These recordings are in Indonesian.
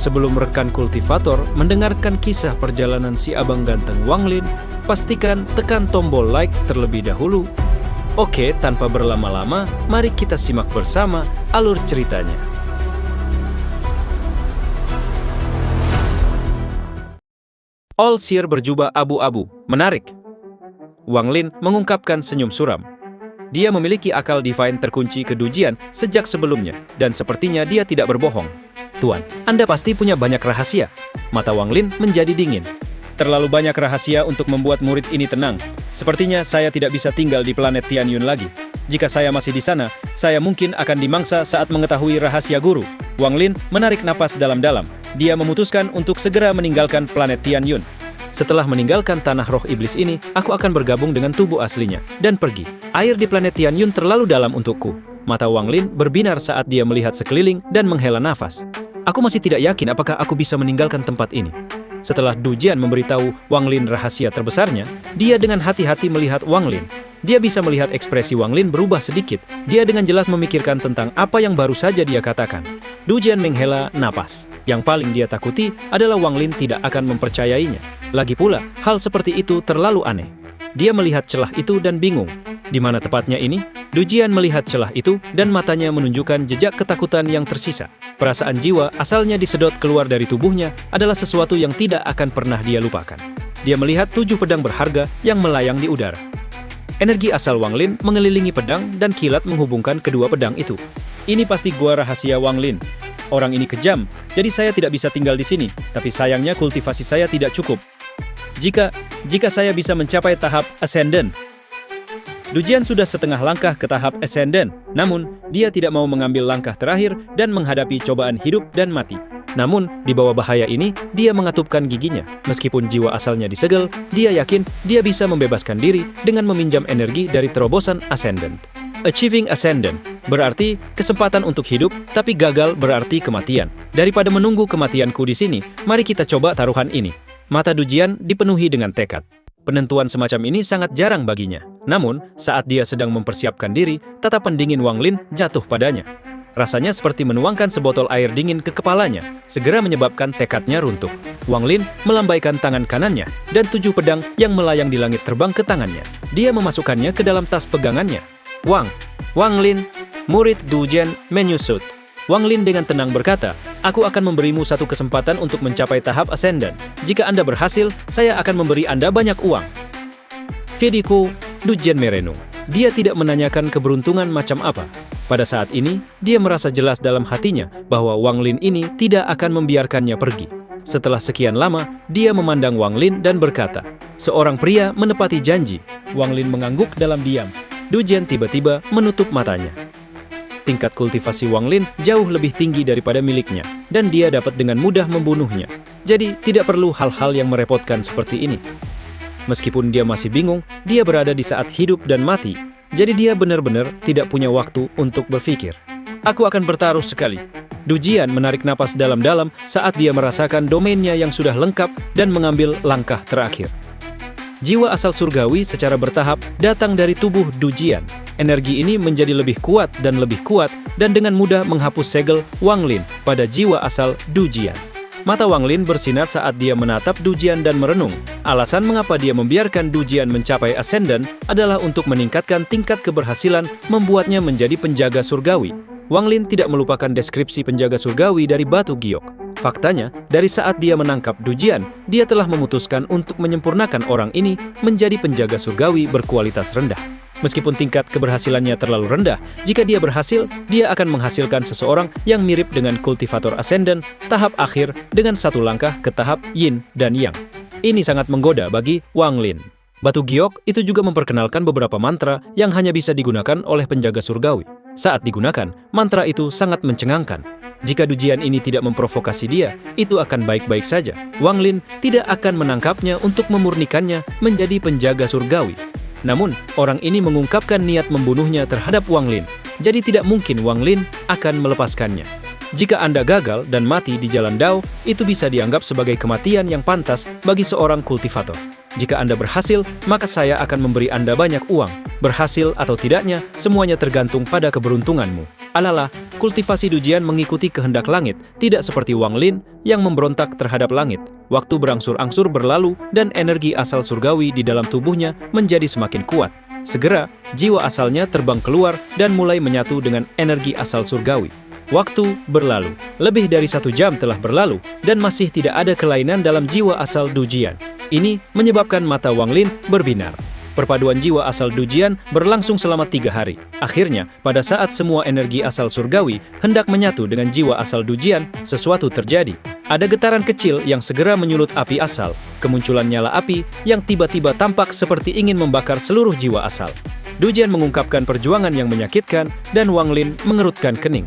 Sebelum rekan kultivator mendengarkan kisah perjalanan si abang ganteng Wang Lin, pastikan tekan tombol like terlebih dahulu. Oke, tanpa berlama-lama, mari kita simak bersama alur ceritanya. All Seer berjubah abu-abu, menarik. Wang Lin mengungkapkan senyum suram. Dia memiliki akal divine terkunci ke Dujian sejak sebelumnya, dan sepertinya dia tidak berbohong. Tuan, Anda pasti punya banyak rahasia. Mata Wang Lin menjadi dingin. Terlalu banyak rahasia untuk membuat murid ini tenang. Sepertinya saya tidak bisa tinggal di planet Tianyun lagi. Jika saya masih di sana, saya mungkin akan dimangsa saat mengetahui rahasia guru. Wang Lin menarik napas dalam-dalam. Dia memutuskan untuk segera meninggalkan planet Tianyun. Setelah meninggalkan tanah roh iblis ini, aku akan bergabung dengan tubuh aslinya dan pergi. Air di planet Tianyun terlalu dalam untukku. Mata Wang Lin berbinar saat dia melihat sekeliling dan menghela nafas. Aku masih tidak yakin apakah aku bisa meninggalkan tempat ini. Setelah Dujian memberitahu Wang Lin rahasia terbesarnya, dia dengan hati-hati melihat Wang Lin. Dia bisa melihat ekspresi Wang Lin berubah sedikit. Dia dengan jelas memikirkan tentang apa yang baru saja dia katakan. Dujian menghela napas. Yang paling dia takuti adalah Wang Lin tidak akan mempercayainya. Lagi pula, hal seperti itu terlalu aneh. Dia melihat celah itu dan bingung. Di mana tepatnya ini? Dujian melihat celah itu dan matanya menunjukkan jejak ketakutan yang tersisa. Perasaan jiwa asalnya disedot keluar dari tubuhnya adalah sesuatu yang tidak akan pernah dia lupakan. Dia melihat 7 pedang berharga yang melayang di udara. Energi asal Wang Lin mengelilingi pedang dan kilat menghubungkan kedua pedang itu. Ini pasti gua rahasia Wang Lin. Orang ini kejam, jadi saya tidak bisa tinggal di sini. Tapi sayangnya kultivasi saya tidak cukup. Jika saya bisa mencapai tahap Ascendant. Dujian sudah setengah langkah ke tahap Ascendant, namun dia tidak mau mengambil langkah terakhir dan menghadapi cobaan hidup dan mati. Namun, di bawah bahaya ini, dia mengatupkan giginya. Meskipun jiwa asalnya disegel, dia yakin dia bisa membebaskan diri dengan meminjam energi dari terobosan Ascendant. Achieving Ascendant berarti kesempatan untuk hidup, tapi gagal berarti kematian. Daripada menunggu kematianku di sini, mari kita coba taruhan ini. Mata Dujian dipenuhi dengan tekad. Penentuan semacam ini sangat jarang baginya. Namun, saat dia sedang mempersiapkan diri, tatapan dingin Wang Lin jatuh padanya. Rasanya seperti menuangkan sebotol air dingin ke kepalanya, segera menyebabkan tekadnya runtuh. Wang Lin melambaikan tangan kanannya, dan 7 pedang yang melayang di langit terbang ke tangannya. Dia memasukkannya ke dalam tas pegangannya. Wang Lin, murid Dujian menyusut. Wang Lin dengan tenang berkata, "Aku akan memberimu satu kesempatan untuk mencapai tahap Ascendant. Jika Anda berhasil, saya akan memberi Anda banyak uang." Fidiku, Dujian merenung. Dia tidak menanyakan keberuntungan macam apa. Pada saat ini, dia merasa jelas dalam hatinya bahwa Wang Lin ini tidak akan membiarkannya pergi. Setelah sekian lama, dia memandang Wang Lin dan berkata, "Seorang pria menepati janji." Wang Lin mengangguk dalam diam. Dujian tiba-tiba menutup matanya. Tingkat kultivasi Wang Lin jauh lebih tinggi daripada miliknya, dan dia dapat dengan mudah membunuhnya. Jadi, tidak perlu hal-hal yang merepotkan seperti ini. Meskipun dia masih bingung, dia berada di saat hidup dan mati. Jadi dia benar-benar tidak punya waktu untuk berpikir. Aku akan bertaruh sekali. Dujian menarik napas dalam-dalam saat dia merasakan domainnya yang sudah lengkap dan mengambil langkah terakhir. Jiwa asal surgawi secara bertahap datang dari tubuh Dujian. Energi ini menjadi lebih kuat dan dengan mudah menghapus segel Wang Lin pada jiwa asal Dujian. Mata Wang Lin bersinar saat dia menatap Dujian dan merenung. Alasan mengapa dia membiarkan Dujian mencapai Ascendant adalah untuk meningkatkan tingkat keberhasilan membuatnya menjadi penjaga surgawi. Wang Lin tidak melupakan deskripsi penjaga surgawi dari batu giok. Faktanya, dari saat dia menangkap Dujian, dia telah memutuskan untuk menyempurnakan orang ini menjadi penjaga surgawi berkualitas rendah. Meskipun tingkat keberhasilannya terlalu rendah, jika dia berhasil, dia akan menghasilkan seseorang yang mirip dengan kultivator Ascendant tahap akhir dengan satu langkah ke tahap Yin dan Yang. Ini sangat menggoda bagi Wang Lin. Batu giok itu juga memperkenalkan beberapa mantra yang hanya bisa digunakan oleh penjaga surgawi. Saat digunakan, mantra itu sangat mencengangkan. Jika Dujian ini tidak memprovokasi dia, itu akan baik-baik saja. Wang Lin tidak akan menangkapnya untuk memurnikannya menjadi penjaga surgawi. Namun, orang ini mengungkapkan niat membunuhnya terhadap Wang Lin. Jadi tidak mungkin Wang Lin akan melepaskannya. Jika Anda gagal dan mati di jalan Dao, itu bisa dianggap sebagai kematian yang pantas bagi seorang kultivator. Jika Anda berhasil, maka saya akan memberi Anda banyak uang. Berhasil atau tidaknya, semuanya tergantung pada keberuntunganmu. Alala, kultivasi Dujian mengikuti kehendak langit, tidak seperti Wang Lin yang memberontak terhadap langit. Waktu berangsur-angsur berlalu dan energi asal surgawi di dalam tubuhnya menjadi semakin kuat. Segera, jiwa asalnya terbang keluar dan mulai menyatu dengan energi asal surgawi. Waktu berlalu, lebih dari 1 jam telah berlalu dan masih tidak ada kelainan dalam jiwa asal Dujian. Ini menyebabkan mata Wang Lin berbinar. Perpaduan jiwa asal Dujian berlangsung selama 3 hari. Akhirnya, pada saat semua energi asal surgawi hendak menyatu dengan jiwa asal Dujian, sesuatu terjadi. Ada getaran kecil yang segera menyulut api asal. Kemunculan nyala api yang tiba-tiba tampak seperti ingin membakar seluruh jiwa asal. Dujian mengungkapkan perjuangan yang menyakitkan dan Wang Lin mengerutkan kening.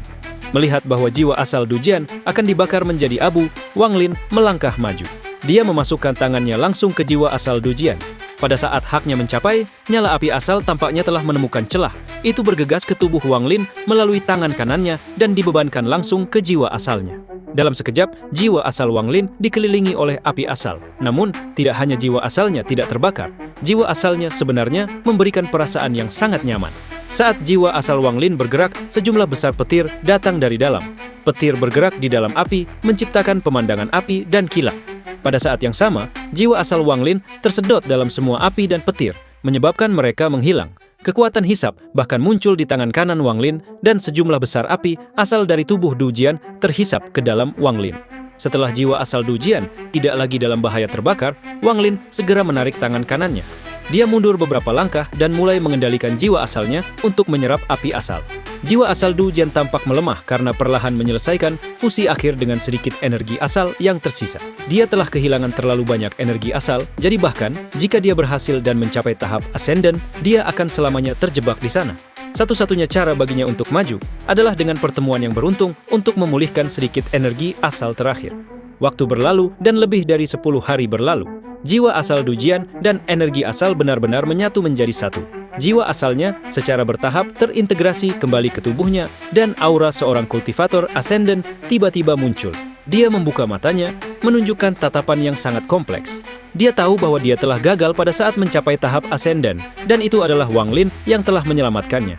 Melihat bahwa jiwa asal Dujian akan dibakar menjadi abu, Wang Lin melangkah maju. Dia memasukkan tangannya langsung ke jiwa asal Dujian. Pada saat haknya mencapai, nyala api asal tampaknya telah menemukan celah. Itu bergegas ke tubuh Wang Lin melalui tangan kanannya dan dibebankan langsung ke jiwa asalnya. Dalam sekejap, jiwa asal Wang Lin dikelilingi oleh api asal. Namun, tidak hanya jiwa asalnya tidak terbakar. Jiwa asalnya sebenarnya memberikan perasaan yang sangat nyaman. Saat jiwa asal Wang Lin bergerak, sejumlah besar petir datang dari dalam. Petir bergerak di dalam api, menciptakan pemandangan api dan kilat. Pada saat yang sama, jiwa asal Wang Lin tersedot dalam semua api dan petir, menyebabkan mereka menghilang. Kekuatan hisap bahkan muncul di tangan kanan Wang Lin dan sejumlah besar api asal dari tubuh Dujian terhisap ke dalam Wang Lin. Setelah jiwa asal Dujian tidak lagi dalam bahaya terbakar, Wang Lin segera menarik tangan kanannya. Dia mundur beberapa langkah dan mulai mengendalikan jiwa asalnya untuk menyerap api asal. Jiwa asal Dujian tampak melemah karena perlahan menyelesaikan fusi akhir dengan sedikit energi asal yang tersisa. Dia telah kehilangan terlalu banyak energi asal, jadi bahkan jika dia berhasil dan mencapai tahap Ascendant, dia akan selamanya terjebak di sana. Satu-satunya cara baginya untuk maju adalah dengan pertemuan yang beruntung untuk memulihkan sedikit energi asal terakhir. Waktu berlalu dan lebih dari 10 hari berlalu. Jiwa asal Dujian dan energi asal benar-benar menyatu menjadi satu. Jiwa asalnya secara bertahap terintegrasi kembali ke tubuhnya dan aura seorang kultivator Ascendant tiba-tiba muncul. Dia membuka matanya, menunjukkan tatapan yang sangat kompleks. Dia tahu bahwa dia telah gagal pada saat mencapai tahap Ascendant, dan itu adalah Wang Lin yang telah menyelamatkannya.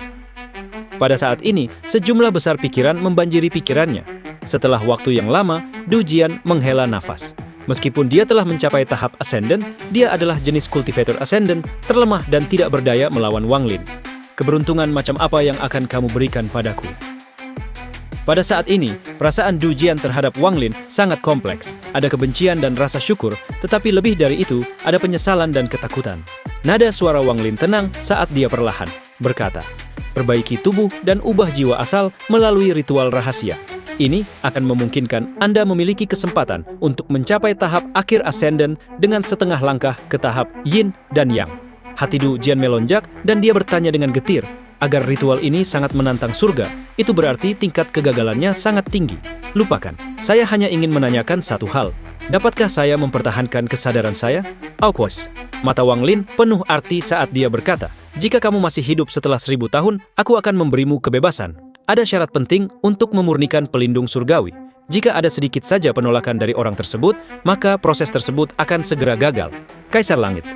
Pada saat ini, sejumlah besar pikiran membanjiri pikirannya. Setelah waktu yang lama, Dujian menghela nafas. Meskipun dia telah mencapai tahap Ascendant, dia adalah jenis kultivator Ascendant, terlemah dan tidak berdaya melawan Wang Lin. Keberuntungan macam apa yang akan kamu berikan padaku? Pada saat ini, perasaan Dujian terhadap Wang Lin sangat kompleks. Ada kebencian dan rasa syukur, tetapi lebih dari itu, ada penyesalan dan ketakutan. Nada suara Wang Lin tenang saat dia perlahan berkata, "Perbaiki tubuh dan ubah jiwa asal melalui ritual rahasia. Ini akan memungkinkan Anda memiliki kesempatan untuk mencapai tahap akhir Ascendant dengan setengah langkah ke tahap Yin dan Yang." Hati Dujian melonjak dan dia bertanya dengan getir, agar ritual ini sangat menantang surga, itu berarti tingkat kegagalannya sangat tinggi. Lupakan, saya hanya ingin menanyakan satu hal. Dapatkah saya mempertahankan kesadaran saya? Aukos. Mata Wang Lin penuh arti saat dia berkata, "Jika kamu masih hidup setelah 1000 tahun, aku akan memberimu kebebasan. Ada syarat penting untuk memurnikan pelindung surgawi. Jika ada sedikit saja penolakan dari orang tersebut, maka proses tersebut akan segera gagal." Kaisar Langit.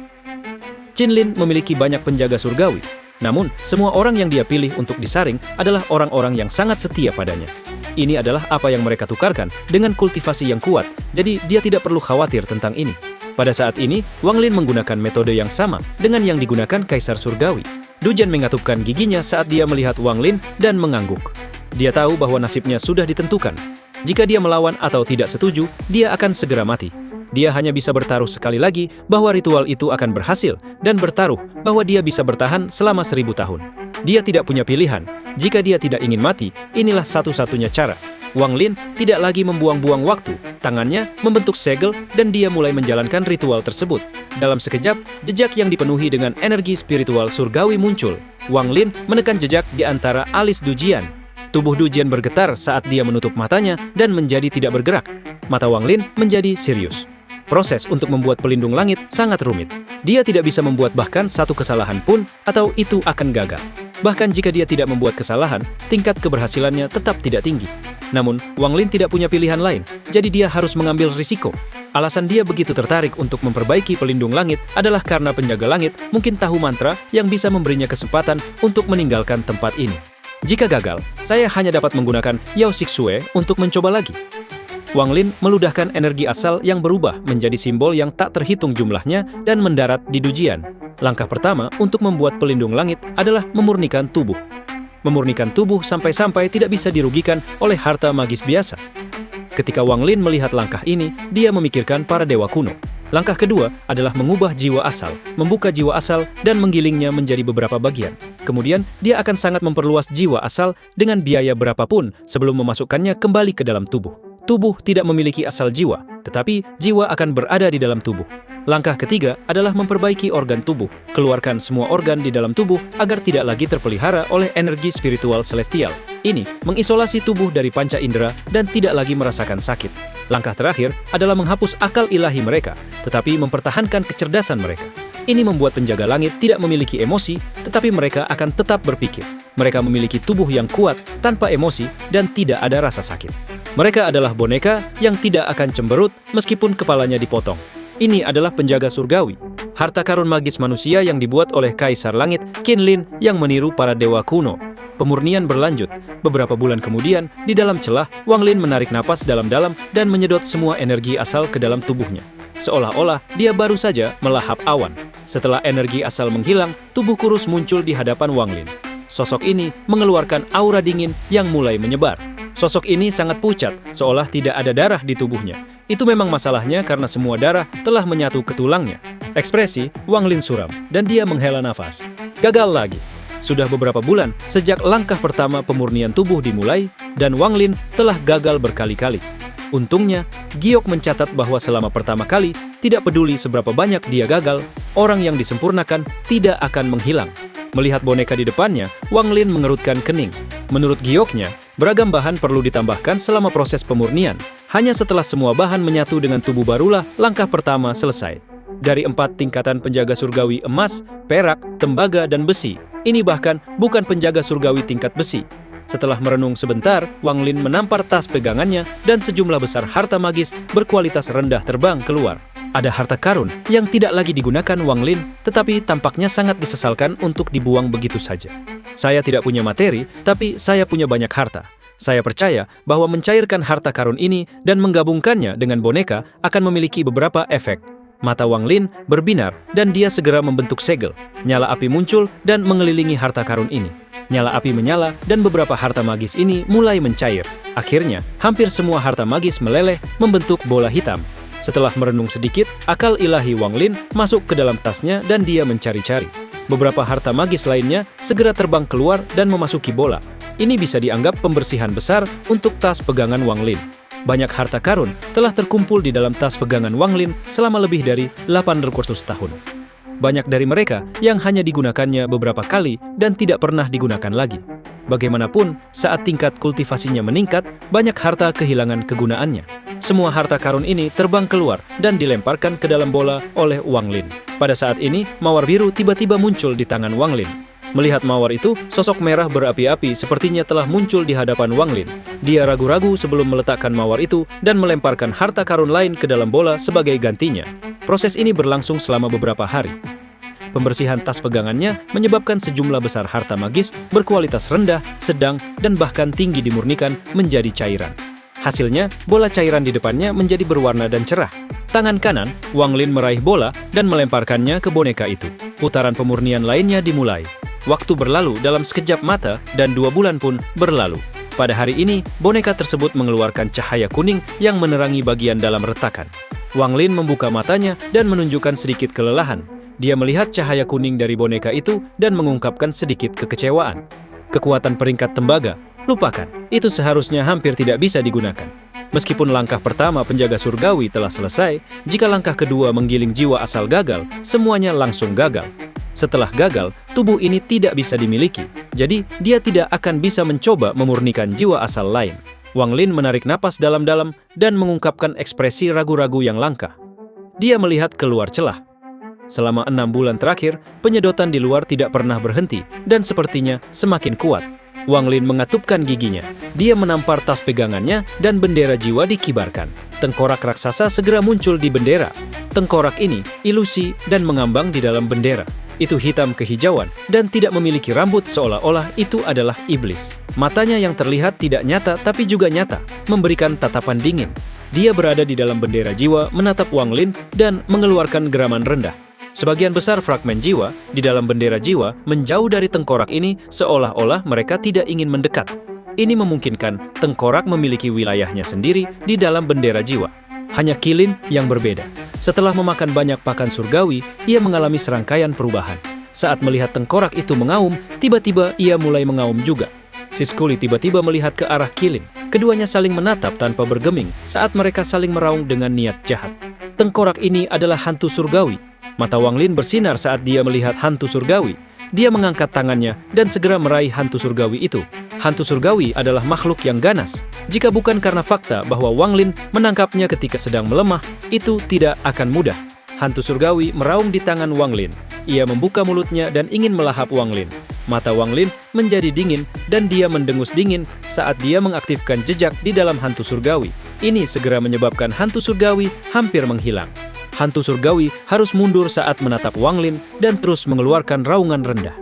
Qin Lin memiliki banyak penjaga surgawi. Namun, semua orang yang dia pilih untuk disaring adalah orang-orang yang sangat setia padanya. Ini adalah apa yang mereka tukarkan dengan kultivasi yang kuat, jadi dia tidak perlu khawatir tentang ini. Pada saat ini, Wang Lin menggunakan metode yang sama dengan yang digunakan Kaisar Surgawi. Dujian mengatupkan giginya saat dia melihat Wang Lin dan mengangguk. Dia tahu bahwa nasibnya sudah ditentukan. Jika dia melawan atau tidak setuju, dia akan segera mati. Dia hanya bisa bertaruh sekali lagi bahwa ritual itu akan berhasil dan bertaruh bahwa dia bisa bertahan selama 1000 tahun. Dia tidak punya pilihan. Jika dia tidak ingin mati, inilah satu-satunya cara. Wang Lin tidak lagi membuang-buang waktu. Tangannya membentuk segel dan dia mulai menjalankan ritual tersebut. Dalam sekejap, jejak yang dipenuhi dengan energi spiritual surgawi muncul. Wang Lin menekan jejak di antara alis Dujian. Tubuh Dujian bergetar saat dia menutup matanya dan menjadi tidak bergerak. Mata Wang Lin menjadi serius. Proses untuk membuat pelindung langit sangat rumit. Dia tidak bisa membuat bahkan satu kesalahan pun atau itu akan gagal. Bahkan jika dia tidak membuat kesalahan, tingkat keberhasilannya tetap tidak tinggi. Namun, Wang Lin tidak punya pilihan lain, jadi dia harus mengambil risiko. Alasan dia begitu tertarik untuk memperbaiki pelindung langit adalah karena penjaga langit mungkin tahu mantra yang bisa memberinya kesempatan untuk meninggalkan tempat ini. Jika gagal, saya hanya dapat menggunakan Yao Sixue untuk mencoba lagi. Wang Lin meludahkan energi asal yang berubah menjadi simbol yang tak terhitung jumlahnya dan mendarat di Dujian. Langkah pertama untuk membuat pelindung langit adalah memurnikan tubuh. Memurnikan tubuh sampai-sampai tidak bisa dirugikan oleh harta magis biasa. Ketika Wang Lin melihat langkah ini, dia memikirkan para dewa kuno. Langkah kedua adalah mengubah jiwa asal, membuka jiwa asal dan menggilingnya menjadi beberapa bagian. Kemudian, dia akan sangat memperluas jiwa asal dengan biaya berapapun sebelum memasukkannya kembali ke dalam tubuh. Tubuh tidak memiliki asal jiwa, tetapi jiwa akan berada di dalam tubuh. Langkah ketiga adalah memperbaiki organ tubuh. Keluarkan semua organ di dalam tubuh agar tidak lagi terpelihara oleh energi spiritual celestial. Ini mengisolasi tubuh dari panca indera dan tidak lagi merasakan sakit. Langkah terakhir adalah menghapus akal ilahi mereka, tetapi mempertahankan kecerdasan mereka. Ini membuat penjaga langit tidak memiliki emosi, tetapi mereka akan tetap berpikir. Mereka memiliki tubuh yang kuat tanpa emosi dan tidak ada rasa sakit. Mereka adalah boneka yang tidak akan cemberut meskipun kepalanya dipotong. Ini adalah penjaga surgawi, harta karun magis manusia yang dibuat oleh Kaisar Langit, Qin Lin, yang meniru para dewa kuno. Pemurnian berlanjut. Beberapa bulan kemudian, di dalam celah, Wang Lin menarik napas dalam-dalam dan menyedot semua energi asal ke dalam tubuhnya. Seolah-olah dia baru saja melahap awan. Setelah energi asal menghilang, tubuh kurus muncul di hadapan Wang Lin. Sosok ini mengeluarkan aura dingin yang mulai menyebar. Sosok ini sangat pucat, seolah tidak ada darah di tubuhnya. Itu memang masalahnya karena semua darah telah menyatu ke tulangnya. Ekspresi Wang Lin suram, dan dia menghela nafas. Gagal lagi. Sudah beberapa bulan sejak langkah pertama pemurnian tubuh dimulai, dan Wang Lin telah gagal berkali-kali. Untungnya, Giok mencatat bahwa selama pertama kali, tidak peduli seberapa banyak dia gagal, orang yang disempurnakan tidak akan menghilang. Melihat boneka di depannya, Wang Lin mengerutkan kening. Menurut Gioknya, beragam bahan perlu ditambahkan selama proses pemurnian. Hanya setelah semua bahan menyatu dengan tubuh barulah langkah pertama selesai. Dari 4 tingkatan penjaga surgawi emas, perak, tembaga, dan besi, ini bahkan bukan penjaga surgawi tingkat besi. Setelah merenung sebentar, Wang Lin menampar tas pegangannya dan sejumlah besar harta magis berkualitas rendah terbang keluar. Ada harta karun yang tidak lagi digunakan Wang Lin, tetapi tampaknya sangat disesalkan untuk dibuang begitu saja. Saya tidak punya materi, tapi saya punya banyak harta. Saya percaya bahwa mencairkan harta karun ini dan menggabungkannya dengan boneka akan memiliki beberapa efek. Mata Wang Lin berbinar dan dia segera membentuk segel. Nyala api muncul dan mengelilingi harta karun ini. Nyala api menyala dan beberapa harta magis ini mulai mencair. Akhirnya, hampir semua harta magis meleleh membentuk bola hitam. Setelah merenung sedikit, akal ilahi Wang Lin masuk ke dalam tasnya dan dia mencari-cari. Beberapa harta magis lainnya segera terbang keluar dan memasuki bola. Ini bisa dianggap pembersihan besar untuk tas pegangan Wang Lin. Banyak harta karun telah terkumpul di dalam tas pegangan Wang Lin selama lebih dari 800 tahun. Banyak dari mereka yang hanya digunakannya beberapa kali dan tidak pernah digunakan lagi. Bagaimanapun, saat tingkat kultivasinya meningkat, banyak harta kehilangan kegunaannya. Semua harta karun ini terbang keluar dan dilemparkan ke dalam bola oleh Wang Lin. Pada saat ini, mawar biru tiba-tiba muncul di tangan Wang Lin. Melihat mawar itu, sosok merah berapi-api sepertinya telah muncul di hadapan Wang Lin. Dia ragu-ragu sebelum meletakkan mawar itu dan melemparkan harta karun lain ke dalam bola sebagai gantinya. Proses ini berlangsung selama beberapa hari. Pembersihan tas pegangannya menyebabkan sejumlah besar harta magis berkualitas rendah, sedang, dan bahkan tinggi dimurnikan menjadi cairan. Hasilnya, bola cairan di depannya menjadi berwarna dan cerah. Tangan kanan, Wang Lin meraih bola dan melemparkannya ke boneka itu. Putaran pemurnian lainnya dimulai. Waktu berlalu dalam sekejap mata dan 2 bulan pun berlalu. Pada hari ini, boneka tersebut mengeluarkan cahaya kuning yang menerangi bagian dalam retakan. Wang Lin membuka matanya dan menunjukkan sedikit kelelahan. Dia melihat cahaya kuning dari boneka itu dan mengungkapkan sedikit kekecewaan. Kekuatan peringkat tembaga, lupakan, itu seharusnya hampir tidak bisa digunakan. Meskipun langkah pertama penjaga surgawi telah selesai, jika langkah kedua menggiling jiwa asal gagal, semuanya langsung gagal. Setelah gagal, tubuh ini tidak bisa dimiliki, jadi dia tidak akan bisa mencoba memurnikan jiwa asal lain. Wang Lin menarik napas dalam-dalam dan mengungkapkan ekspresi ragu-ragu yang langka. Dia melihat keluar celah. Selama 6 bulan terakhir, penyedotan di luar tidak pernah berhenti dan sepertinya semakin kuat. Wang Lin mengatupkan giginya. Dia menampar tas pegangannya dan bendera jiwa dikibarkan. Tengkorak raksasa segera muncul di bendera. Tengkorak ini ilusi dan mengambang di dalam bendera. Itu hitam kehijauan dan tidak memiliki rambut, seolah-olah itu adalah iblis. Matanya yang terlihat tidak nyata tapi juga nyata, memberikan tatapan dingin. Dia berada di dalam bendera jiwa, menatap Wang Lin dan mengeluarkan geraman rendah. Sebagian besar fragmen jiwa di dalam bendera jiwa menjauh dari tengkorak ini, seolah-olah mereka tidak ingin mendekat. Ini memungkinkan tengkorak memiliki wilayahnya sendiri di dalam bendera jiwa. Hanya Qilin yang berbeda. Setelah memakan banyak pakan surgawi, ia mengalami serangkaian perubahan. Saat melihat tengkorak itu mengaum, tiba-tiba ia mulai mengaum juga. Siskuli tiba-tiba melihat ke arah Qilin. Keduanya saling menatap tanpa bergeming saat mereka saling meraung dengan niat jahat. Tengkorak ini adalah hantu surgawi. Mata Wang Lin bersinar saat dia melihat hantu surgawi. Dia mengangkat tangannya dan segera meraih hantu surgawi itu. Hantu surgawi adalah makhluk yang ganas. Jika bukan karena fakta bahwa Wang Lin menangkapnya ketika sedang melemah, itu tidak akan mudah. Hantu surgawi meraung di tangan Wang Lin. Ia membuka mulutnya dan ingin melahap Wang Lin. Mata Wang Lin menjadi dingin dan dia mendengus dingin saat dia mengaktifkan jejak di dalam hantu surgawi. Ini segera menyebabkan hantu surgawi hampir menghilang. Hantu surgawi harus mundur saat menatap Wang Lin dan terus mengeluarkan raungan rendah.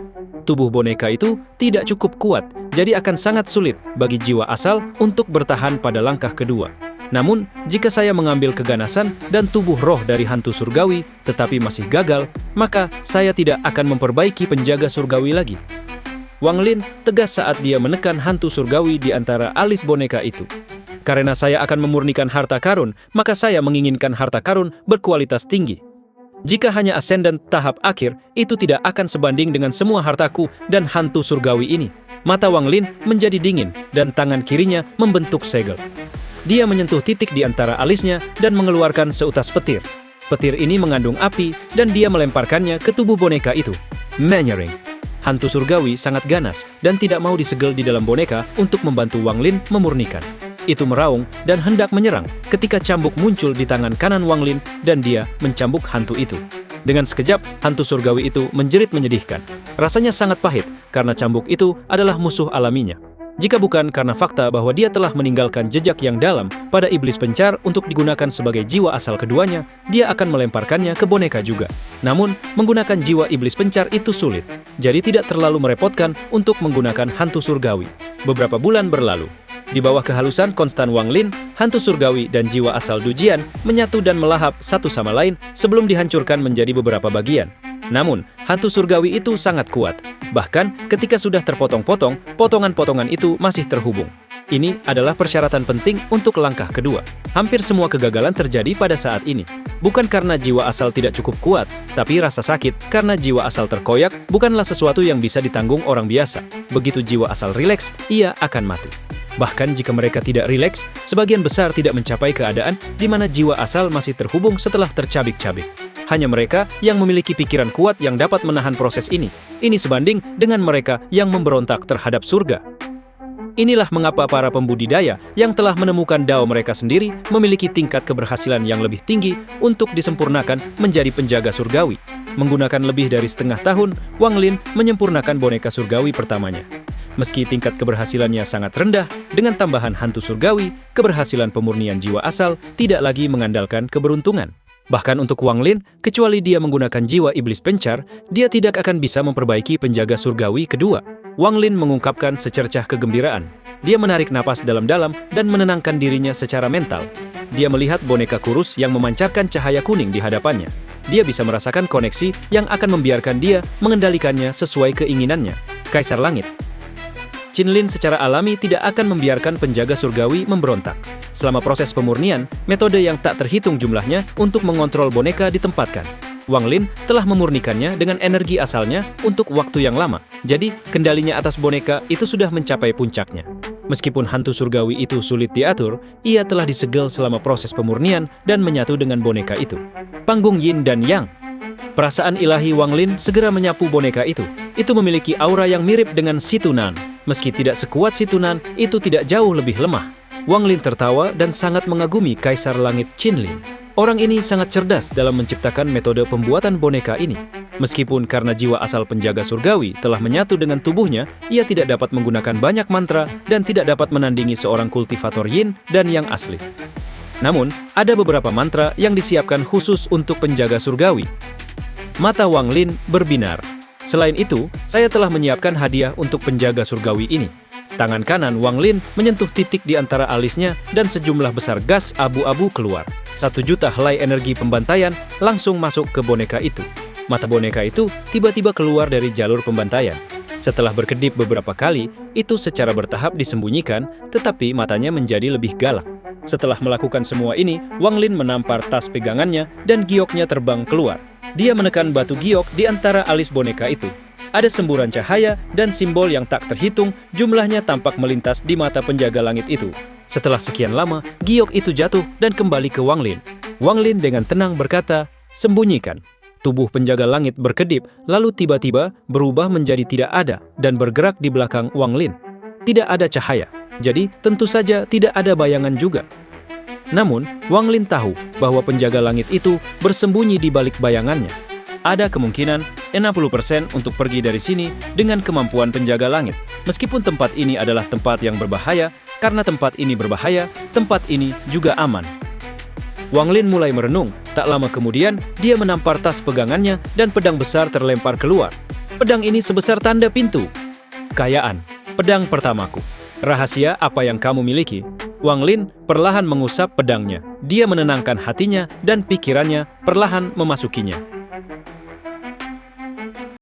Tubuh boneka itu tidak cukup kuat, jadi akan sangat sulit bagi jiwa asal untuk bertahan pada langkah kedua. Namun, jika saya mengambil keganasan dan tubuh roh dari hantu surgawi tetapi masih gagal, maka saya tidak akan memperbaiki penjaga surgawi lagi. Wang Lin tegas saat dia menekan hantu surgawi di antara alis boneka itu. Karena saya akan memurnikan harta karun, maka saya menginginkan harta karun berkualitas tinggi. Jika hanya ascendant tahap akhir, itu tidak akan sebanding dengan semua hartaku dan hantu surgawi ini. Mata Wang Lin menjadi dingin dan tangan kirinya membentuk segel. Dia menyentuh titik di antara alisnya dan mengeluarkan seutas petir. Petir ini mengandung api dan dia melemparkannya ke tubuh boneka itu. Menyering. Hantu surgawi sangat ganas dan tidak mau disegel di dalam boneka untuk membantu Wang Lin memurnikan. Itu meraung dan hendak menyerang ketika cambuk muncul di tangan kanan Wang Lin dan dia mencambuk hantu itu. Dengan sekejap, hantu surgawi itu menjerit menyedihkan. Rasanya sangat pahit karena cambuk itu adalah musuh alaminya. Jika bukan karena fakta bahwa dia telah meninggalkan jejak yang dalam pada iblis pencar untuk digunakan sebagai jiwa asal keduanya, dia akan melemparkannya ke boneka juga. Namun, menggunakan jiwa iblis pencar itu sulit, jadi tidak terlalu merepotkan untuk menggunakan hantu surgawi. Beberapa bulan berlalu. Di bawah kehalusan konstan Wang Lin, hantu surgawi dan jiwa asal Dujian menyatu dan melahap satu sama lain sebelum dihancurkan menjadi beberapa bagian. Namun, hantu surgawi itu sangat kuat. Bahkan, ketika sudah terpotong-potong, potongan-potongan itu masih terhubung. Ini adalah persyaratan penting untuk langkah kedua. Hampir semua kegagalan terjadi pada saat ini. Bukan karena jiwa asal tidak cukup kuat, tapi rasa sakit karena jiwa asal terkoyak bukanlah sesuatu yang bisa ditanggung orang biasa. Begitu jiwa asal rileks, ia akan mati. Bahkan jika mereka tidak rileks, sebagian besar tidak mencapai keadaan di mana jiwa asal masih terhubung setelah tercabik-cabik. Hanya mereka yang memiliki pikiran kuat yang dapat menahan proses ini. Ini sebanding dengan mereka yang memberontak terhadap surga. Inilah mengapa para pembudidaya yang telah menemukan dao mereka sendiri memiliki tingkat keberhasilan yang lebih tinggi untuk disempurnakan menjadi penjaga surgawi. Menggunakan lebih dari setengah tahun, Wang Lin menyempurnakan boneka surgawi pertamanya. Meski tingkat keberhasilannya sangat rendah, dengan tambahan hantu surgawi, keberhasilan pemurnian jiwa asal tidak lagi mengandalkan keberuntungan. Bahkan untuk Wang Lin, kecuali dia menggunakan jiwa iblis pencar, dia tidak akan bisa memperbaiki penjaga surgawi kedua. Wang Lin mengungkapkan secercah kegembiraan. Dia menarik napas dalam-dalam dan menenangkan dirinya secara mental. Dia melihat boneka kurus yang memancarkan cahaya kuning di hadapannya. Dia bisa merasakan koneksi yang akan membiarkan dia mengendalikannya sesuai keinginannya. Kaisar Langit. Qilin secara alami tidak akan membiarkan penjaga surgawi memberontak. Selama proses pemurnian, metode yang tak terhitung jumlahnya untuk mengontrol boneka ditempatkan. Wang Lin telah memurnikannya dengan energi asalnya untuk waktu yang lama, jadi kendalinya atas boneka itu sudah mencapai puncaknya. Meskipun hantu surgawi itu sulit diatur, ia telah disegel selama proses pemurnian dan menyatu dengan boneka itu. Panggung Yin dan Yang. Perasaan ilahi Wang Lin segera menyapu boneka itu. Itu memiliki aura yang mirip dengan Situnan. Meski tidak sekuat Situnan, itu tidak jauh lebih lemah. Wang Lin tertawa dan sangat mengagumi Kaisar Langit Qilin. Orang ini sangat cerdas dalam menciptakan metode pembuatan boneka ini. Meskipun karena jiwa asal penjaga surgawi telah menyatu dengan tubuhnya, ia tidak dapat menggunakan banyak mantra dan tidak dapat menandingi seorang kultivator Yin dan Yang asli. Namun, ada beberapa mantra yang disiapkan khusus untuk penjaga surgawi. Mata Wang Lin berbinar. Selain itu, saya telah menyiapkan hadiah untuk penjaga surgawi ini. Tangan kanan Wang Lin menyentuh titik di antara alisnya dan sejumlah besar gas abu-abu keluar. 1 juta helai energi pembantaian langsung masuk ke boneka itu. Mata boneka itu tiba-tiba keluar dari jalur pembantaian. Setelah berkedip beberapa kali, itu secara bertahap disembunyikan, tetapi matanya menjadi lebih galak. Setelah melakukan semua ini, Wang Lin menampar tas pegangannya dan gioknya terbang keluar. Dia menekan batu giok di antara alis boneka itu. Ada semburan cahaya dan simbol yang tak terhitung jumlahnya tampak melintas di mata penjaga langit itu. Setelah sekian lama, giok itu jatuh dan kembali ke Wang Lin. Wang Lin dengan tenang berkata, "Sembunyikan." Tubuh penjaga langit berkedip, lalu tiba-tiba berubah menjadi tidak ada dan bergerak di belakang Wang Lin. Tidak ada cahaya, jadi tentu saja tidak ada bayangan juga. Namun, Wang Lin tahu bahwa penjaga langit itu bersembunyi di balik bayangannya. Ada kemungkinan 60% untuk pergi dari sini dengan kemampuan penjaga langit. Meskipun tempat ini adalah tempat yang berbahaya, karena tempat ini berbahaya, tempat ini juga aman. Wang Lin mulai merenung. Tak lama kemudian, dia menampar tas pegangannya dan pedang besar terlempar keluar. Pedang ini sebesar tanda pintu. Kekayaan, pedang pertamaku. Rahasia apa yang kamu miliki? Wang Lin perlahan mengusap pedangnya. Dia menenangkan hatinya dan pikirannya perlahan memasukinya.